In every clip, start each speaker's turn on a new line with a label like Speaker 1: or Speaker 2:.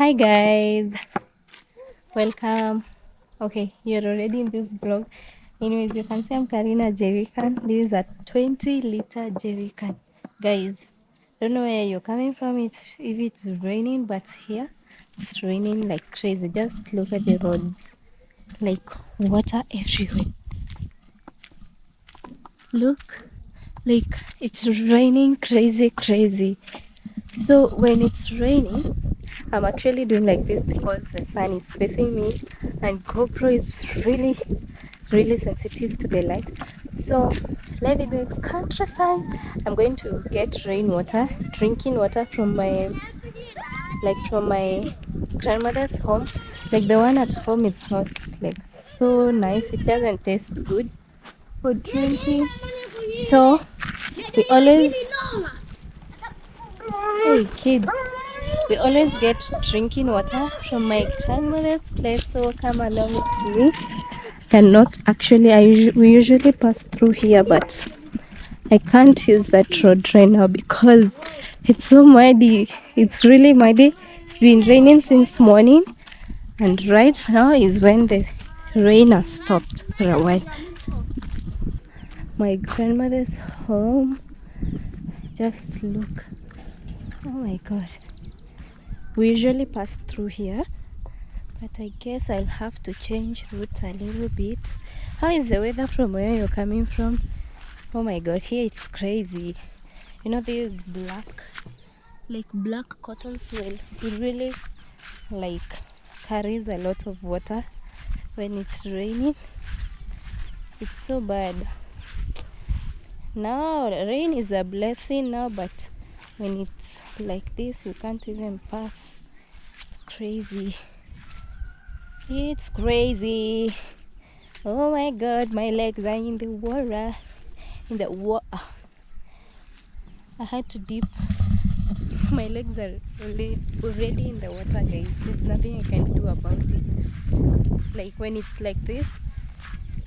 Speaker 1: Hi guys, welcome. Okay, you're already in this vlog. Anyways, you can see I'm carrying a jerrycan. This is a 20-liter jerrycan. Guys, don't know where you're coming from. If it's raining, but here it's raining like crazy. Just look at the roads, like water everywhere. Look, like it's raining crazy. So when it's raining, I'm actually doing like this because the sun is facing me and GoPro is really sensitive to the light. So live in the countryside, I'm going to get rainwater, drinking water from my grandmother's home. Like the one at home, it's not like so nice. It doesn't taste good for drinking. So we always, hey kids, we always get drinking water from my grandmother's place. So come along with me. Cannot actually, we usually pass through here, but I can't use that road right now because it's so muddy. It's really muddy. It's been raining since morning, and right now is when the rain has stopped for a while. My grandmother's home. Just look. Oh my god. We usually pass through here, but I guess I'll have to change route a little bit. How is the weather from where you're coming from? Oh my god, here it's crazy. You know, there is black cotton soil. It really like carries a lot of water when it's raining. It's so bad. Now rain is a blessing now, but when it's like this you can't even pass. It's crazy. It's crazy. Oh my god, my legs are in the water. In the water. I had to dip. My legs are already in the water, guys. There's nothing I can do about it. Like when it's like this,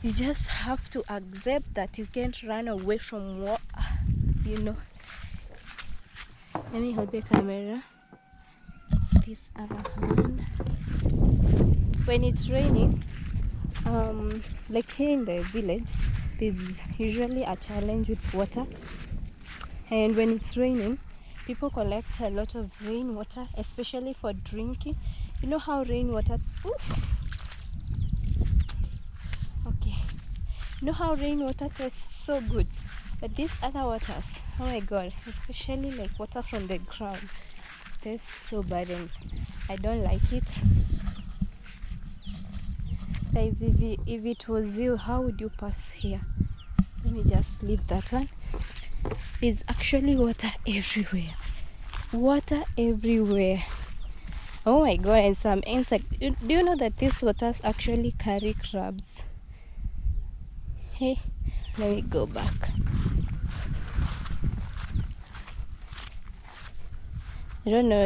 Speaker 1: you just have to accept that you can't run away from water, you know. Let me hold the camera. This other hand. When it's raining, like here in the village, there's usually a challenge with water. And when it's raining, people collect a lot of rainwater, especially for drinking. You know how rainwater... Okay. You know how rainwater tastes so good? But these other waters, oh my god, especially like water from the ground, tastes so bad and I don't like it. Guys, if it was you, how would you pass here? Let me just leave that one. There's actually water everywhere. Water everywhere. Oh my god, and some insects. Do you know that these waters actually carry crabs? Hey, let me go back. I don't know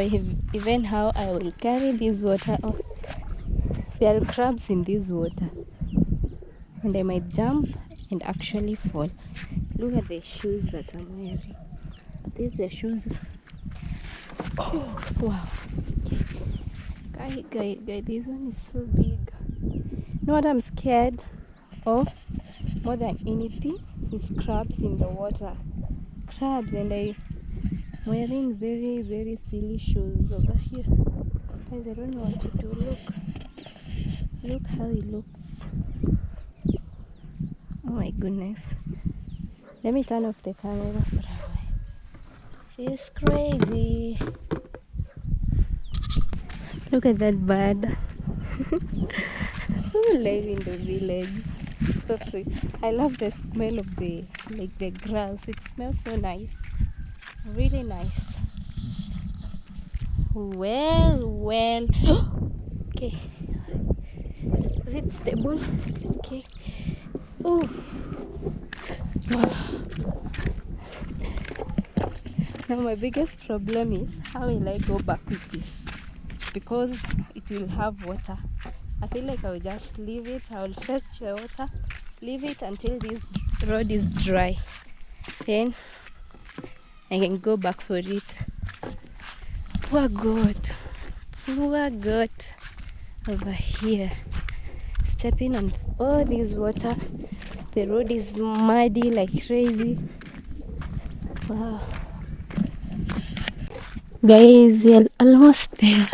Speaker 1: even how I will carry this water. Oh, there are crabs in this water. And I might jump and actually fall. Look at the shoes that I'm wearing. These are the shoes. Oh, wow. Guy, this one is so big. You know what I'm scared of more than anything is crabs in the water. Crabs, and I'm wearing very silly shoes over here. Guys, I don't know what to do. Look how it looks. Oh my goodness. Let me turn off the camera for a while. It's crazy. Look at that bird. Who live in the village? So sweet. I love the smell of the grass. It smells so nice. Really nice. Well. Okay. Is it stable? Okay. Oh. Now my biggest problem is how will I go back with this? Because it will have water. I feel like I will just leave it. I will fetch the water, leave it until this road is dry. Then I can go back for it. Poor God. Poor goat over here, stepping on all this water. The road is muddy like crazy. Wow. Guys, we are almost there.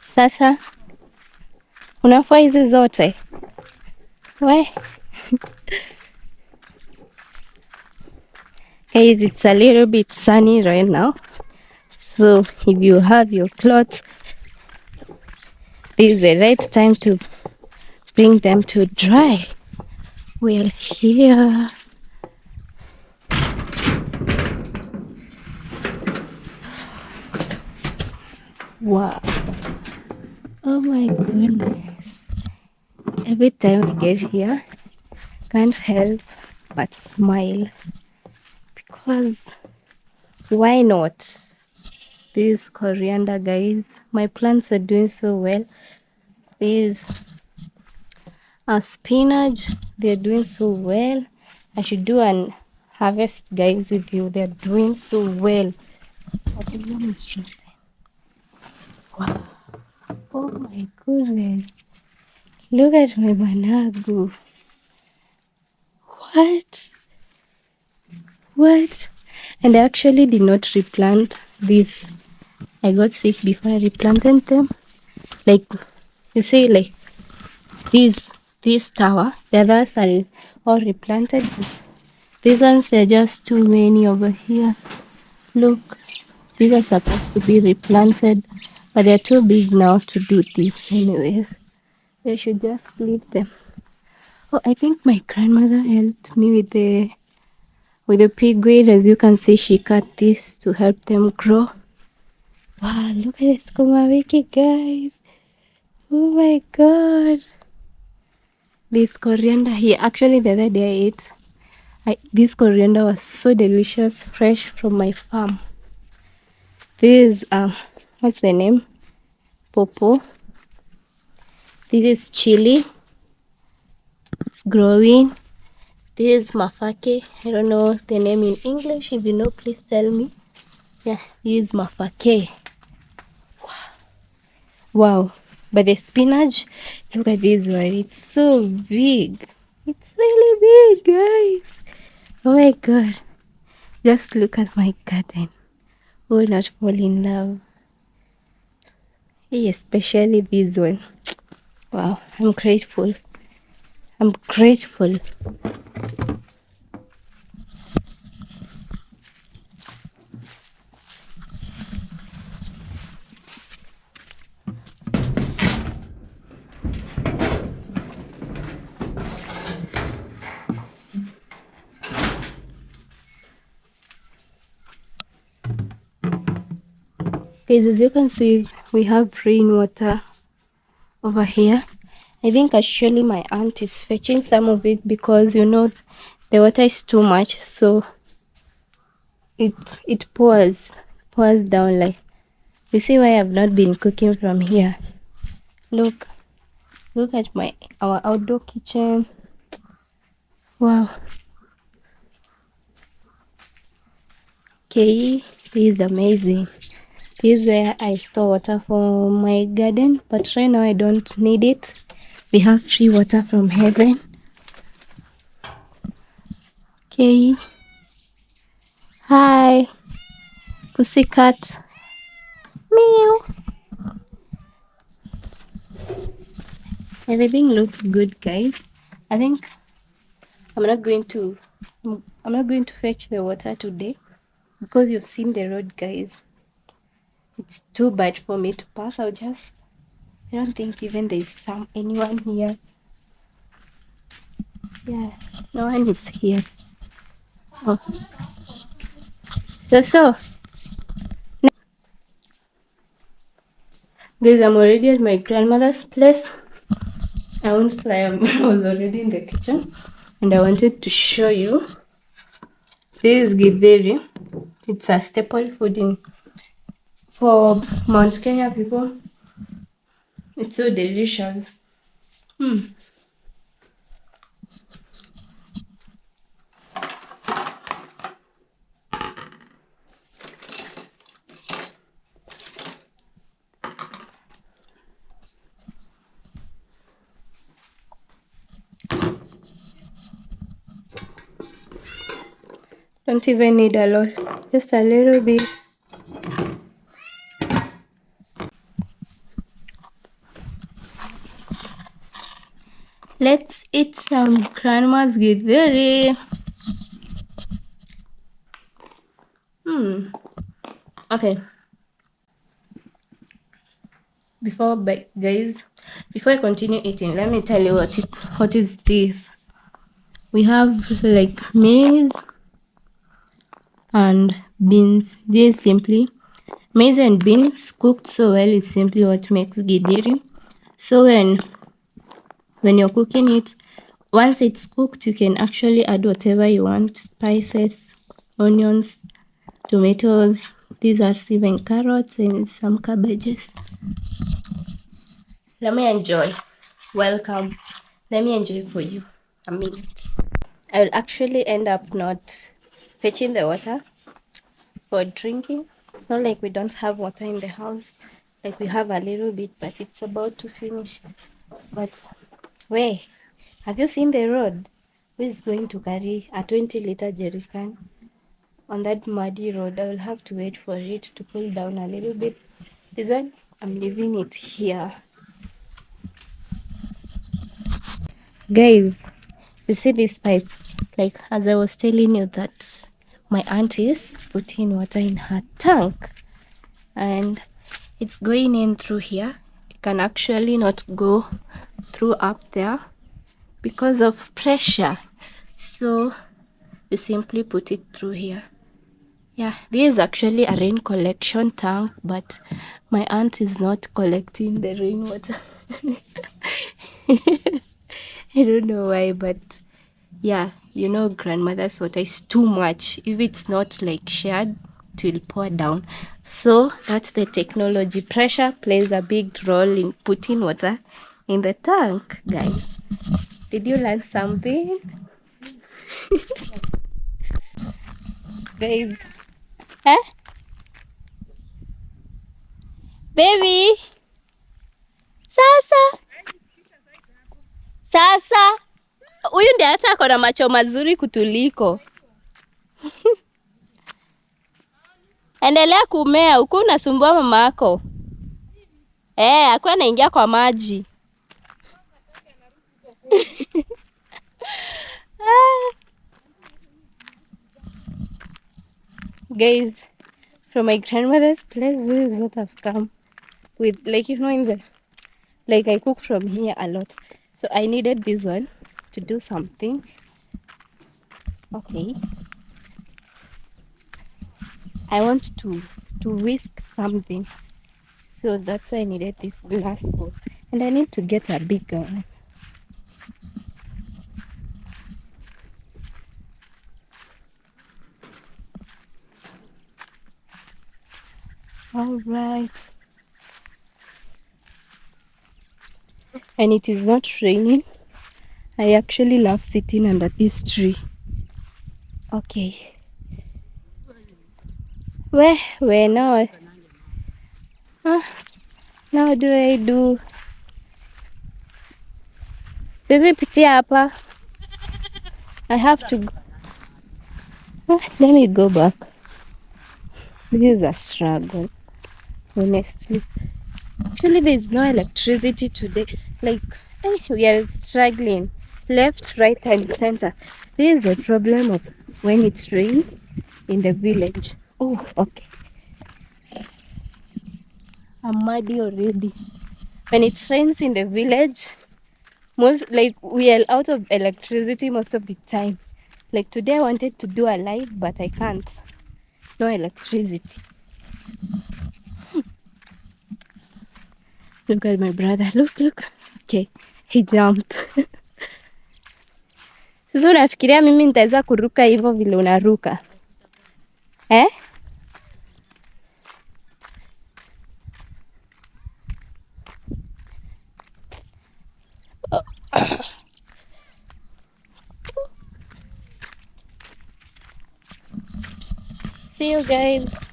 Speaker 1: Sasa unafua hizi zote we. Guys, it's a little bit sunny right now, so if you have your clothes, this is the right time to bring them to dry. We're here. Wow. Oh my goodness. Every time I get here, can't help but smile, because why not? This coriander, guys, my plants are doing so well. These are spinach, they're doing so well. I should do an harvest, guys, with you. They're doing so well. Wow. Oh my goodness. Look at my managu. What? What? And I actually did not replant this. I got sick before I replanted them. Like, you see, like this tower, the others are all replanted. These ones, they're just too many over here. Look, these are supposed to be replanted, but they're too big now to do this anyways. I should just leave them. Oh, I think my grandmother helped me with the pigweed. As you can see, she cut this to help them grow. Wow, look at this sukuma wiki, guys. Oh my god. This coriander here, actually the other day I ate. This coriander was so delicious, fresh from my farm. This is, what's the name? Popo. This is chili. It's growing. This is mafake. I don't know the name in English. If you know, please tell me. Yeah, this is mafake. Wow. But the spinach, look at this one. It's so big. It's really big, guys. Oh my god. Just look at my garden. Who will not fall in love? Especially this one. Wow, I'm grateful. I'm grateful. Guys, as you can see, we have rainwater over here. I think actually my aunt is fetching some of it because, you know, the water is too much, so it pours down. Like, you see why I've not been cooking from here. Look at our outdoor kitchen. Wow. Okay, this is amazing. This is where I store water for my garden, but right now I don't need it. We have free water from heaven. Okay. Hi, pussycat. Meow. Everything looks good, guys. I think I'm not going to fetch the water today because you've seen the road, guys. It's too bad for me to pass. I don't think even there's anyone here. Yeah, no one is here. Oh. So guys, I'm already at my grandmother's place. I was already in the kitchen, and I wanted to show you. This is githeri. It's a staple food for Mount Kenya people. It's so delicious. Don't even need a lot, just a little bit. Let's eat some grandma's githeri. Okay. Guys, before I continue eating, let me tell you what is this. We have like maize and beans. This simply maize and beans cooked so well is simply what makes githeri. So when you're cooking it, once it's cooked, you can actually add whatever you want: spices, onions, tomatoes. These are even carrots and some cabbages. Let me enjoy. Welcome. Let me enjoy for you a minute. I will actually end up not fetching the water for drinking. It's not like we don't have water in the house. Like we have a little bit, but it's about to finish. But wait, have you seen the road? Who is going to carry a 20-liter jerrycan on that muddy road? I will have to wait for it to cool down a little bit. This one, I'm leaving it here. Guys, you see this pipe? Like, as I was telling you that my aunt is putting water in her tank and it's going in through here. It can actually not go through up there because of pressure. So we simply put it through here. Yeah, this is actually a rain collection tank, but my aunt is not collecting the rainwater. I don't know why, but yeah, you know, grandmother's water is too much. If it's not like shared, it will pour down. So that's the technology. Pressure plays a big role in putting water in the tank, guys. Did you learn something? Guys, eh? Baby, sasa sasa, huyu ndiye hata ako na macho mazuri kutuliko. Endelea kumea, huku unasumbua mama yako. Akuwa anaingia kwa maji. Guys, from my grandmother's place, this is what I've come with. Like, you know, like I cook from here a lot. So I needed this one to do some things. Okay. I want to whisk something. So that's why I needed this glass bowl. And I need to get a bigger one. All right. And it is not raining. I actually love sitting under this tree. Okay. Where now? Now do I do? Siwezi pitia hapa. I have to go. Let me go back. This is a struggle, honestly. Actually, there is no electricity today. Like, we are struggling. Left, right, and center. This is the problem of when it's raining in the village. Oh, okay. I'm muddy already. When it rains in the village, we are out of electricity most of the time. Like today I wanted to do a live, but I can't. No electricity. Look at my brother. Look. Okay, he jumped. Sasa unafikiria mimi nitaweza kuruka hivyo vile unaruka? See you guys.